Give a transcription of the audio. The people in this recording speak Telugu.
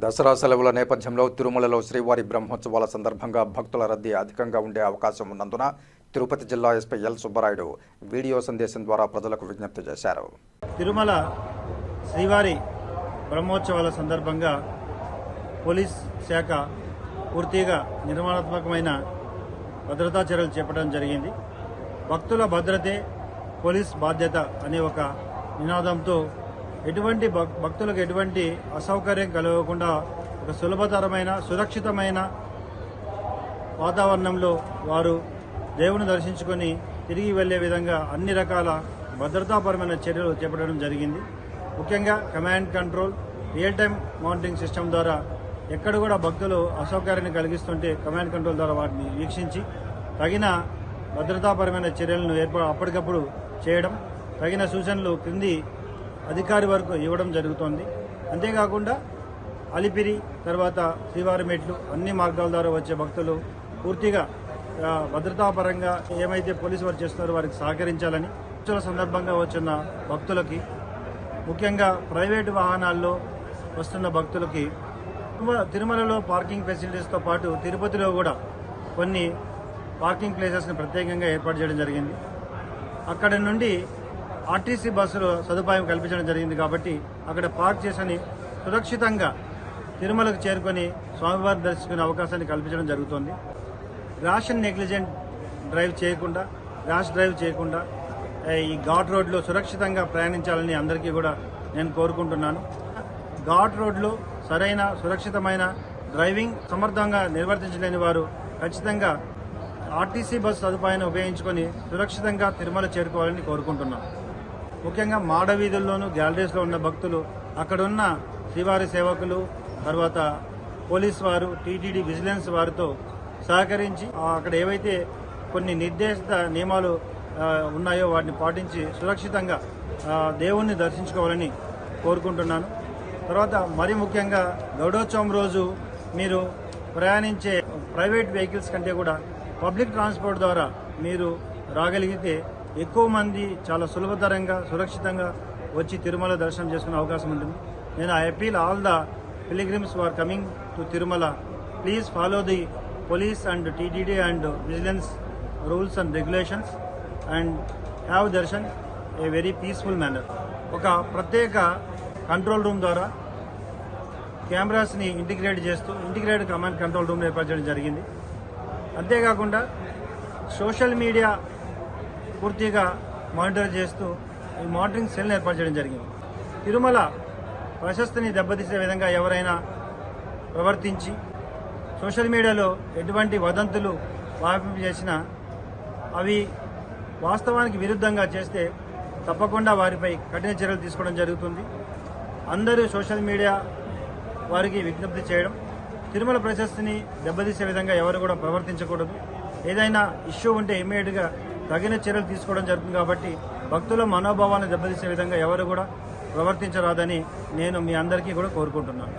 దసరా సెలవుల నేపథ్యంలో తిరుమలలో శ్రీవారి బ్రహ్మోత్సవాల సందర్భంగా భక్తుల రద్దీ అధికంగా ఉండే అవకాశం ఉన్నందున తిరుపతి జిల్లా ఎస్పీ ఎల్ సుబ్బరాయుడు వీడియో సందేశం ద్వారా ప్రజలకు విజ్ఞప్తి చేశారు. తిరుమల శ్రీవారి బ్రహ్మోత్సవాల సందర్భంగా పోలీస్ శాఖ పూర్తిగా నిర్మాణాత్మకమైన భద్రతా చర్యలు చేపట్టడం జరిగింది. భక్తుల భద్రతే పోలీస్ బాధ్యత అనే ఒక నినాదంతో భక్తులకు ఎటువంటి అసౌకర్యం కలగకుండా ఒక సులభతరమైన సురక్షితమైన వాతావరణంలో వారు దేవుని దర్శించుకొని తిరిగి వెళ్లే విధంగా అన్ని రకాల భద్రతాపరమైన చర్యలు చేపట్టడం జరిగింది. ముఖ్యంగా command control real time monitoring system ద్వారా ఎక్కడ కూడా భక్తులు అసౌకర్యాన్ని కలిగిస్తుంటే కమాండ్ కంట్రోల్ ద్వారా వాటిని వీక్షించి తగిన భద్రతాపరమైన చర్యలను అప్పటికప్పుడు చేయడం, తగిన సూచనలు క్రింది అధికారి వరకు ఇవ్వడం జరుగుతోంది. అంతేకాకుండా అలిపిరి తర్వాత శ్రీవారి మెట్లు అన్ని మార్గాల ద్వారా వచ్చే భక్తులు పూర్తిగా భద్రతాపరంగా ఏమైతే పోలీసు వారు చేస్తున్నారో వారికి సహకరించాలని ఉత్సవాల సందర్భంగా వచ్చిన భక్తులకి, ముఖ్యంగా ప్రైవేటు వాహనాల్లో వస్తున్న భక్తులకి తిరుమలలో పార్కింగ్ ఫెసిలిటీస్తో పాటు తిరుపతిలో కూడా కొన్ని పార్కింగ్ ప్లేసెస్ని ప్రత్యేకంగా ఏర్పాటు చేయడం జరిగింది. అక్కడి నుండి ఆర్టీసీ బస్సులు సదుపాయం కల్పించడం జరిగింది. కాబట్టి అక్కడ పార్క్ చేసుకుని సురక్షితంగా తిరుమలకు చేరుకొని స్వామివారిని దర్శించుకునే అవకాశాన్ని కల్పించడం జరుగుతోంది. Rash and negligent rash drive చేయకుండా ఈ ఘాట్ రోడ్లో సురక్షితంగా ప్రయాణించాలని అందరికీ కూడా నేను కోరుకుంటున్నాను. ఘాట్ రోడ్లో సరైన సురక్షితమైన డ్రైవింగ్ సమర్థంగా నిర్వర్తించలేని వారు ఖచ్చితంగా ఆర్టీసీ బస్సు సదుపాయాన్ని ఉపయోగించుకొని సురక్షితంగా తిరుమల చేరుకోవాలని కోరుకుంటున్నాం. ముఖ్యంగా మాడవీధుల్లోనూ గ్యాలరీస్లో ఉన్న భక్తులు అక్కడున్న శ్రీవారి సేవకులు తర్వాత పోలీస్ వారు టీటీడీ విజిలెన్స్ వారితో సహకరించి అక్కడ ఏవైతే కొన్ని నిర్దేశిత నియమాలు ఉన్నాయో వాటిని పాటించి సురక్షితంగా దేవుణ్ణి దర్శించుకోవాలని కోరుకుంటున్నాను. తర్వాత మరీ ముఖ్యంగా గరుడోత్సవం రోజు మీరు ప్రయాణించే ప్రైవేట్ వెహికల్స్ కంటే కూడా పబ్లిక్ ట్రాన్స్పోర్ట్ ద్వారా మీరు రాగలిగితే ఎక్కువ మంది చాలా సులభతరంగా సురక్షితంగా వచ్చి తిరుమల దర్శనం చేసుకునే అవకాశం ఉంటుంది. నేను I appeal all the pilgrims who are coming to Tirumala, please follow the police and TTD and vigilance rules and regulations and have darshan a very peaceful manner. ఒక ప్రత్యేక కంట్రోల్ రూమ్ ద్వారా కెమెరాస్ని ఇంటిగ్రేటెడ్ కమాండ్ కంట్రోల్ రూమ్ ఏర్పాటు చేయడం జరిగింది. అంతేకాకుండా సోషల్ మీడియా పూర్తిగా మానిటర్ చేస్తూ ఈ మానిటరింగ్ సెల్ని ఏర్పాటు చేయడం జరిగింది. తిరుమల ప్రశస్తిని దెబ్బతీసే విధంగా ఎవరైనా ప్రవర్తించి సోషల్ మీడియాలో ఎటువంటి వదంతులు వ్యాపింప చేసినా అవి వాస్తవానికి విరుద్ధంగా చేస్తే తప్పకుండా వారిపై కఠిన చర్యలు తీసుకోవడం జరుగుతుంది. అందరూ సోషల్ మీడియా వారికి విజ్ఞప్తి చేయడం, తిరుమల ప్రశస్తిని దెబ్బతీసే విధంగా ఎవరు కూడా ప్రవర్తించకూడదు. ఏదైనా ఇష్యూ ఉంటే ఇమ్మీడియట్గా తగిన చర్యలు తీసుకోవడం జరుగుతుంది. కాబట్టి భక్తుల మనోభావాలను దెబ్బతీసే విధంగా ఎవరు కూడా ప్రవర్తించరాదని నేను మీ అందరికీ కూడా కోరుకుంటున్నాను.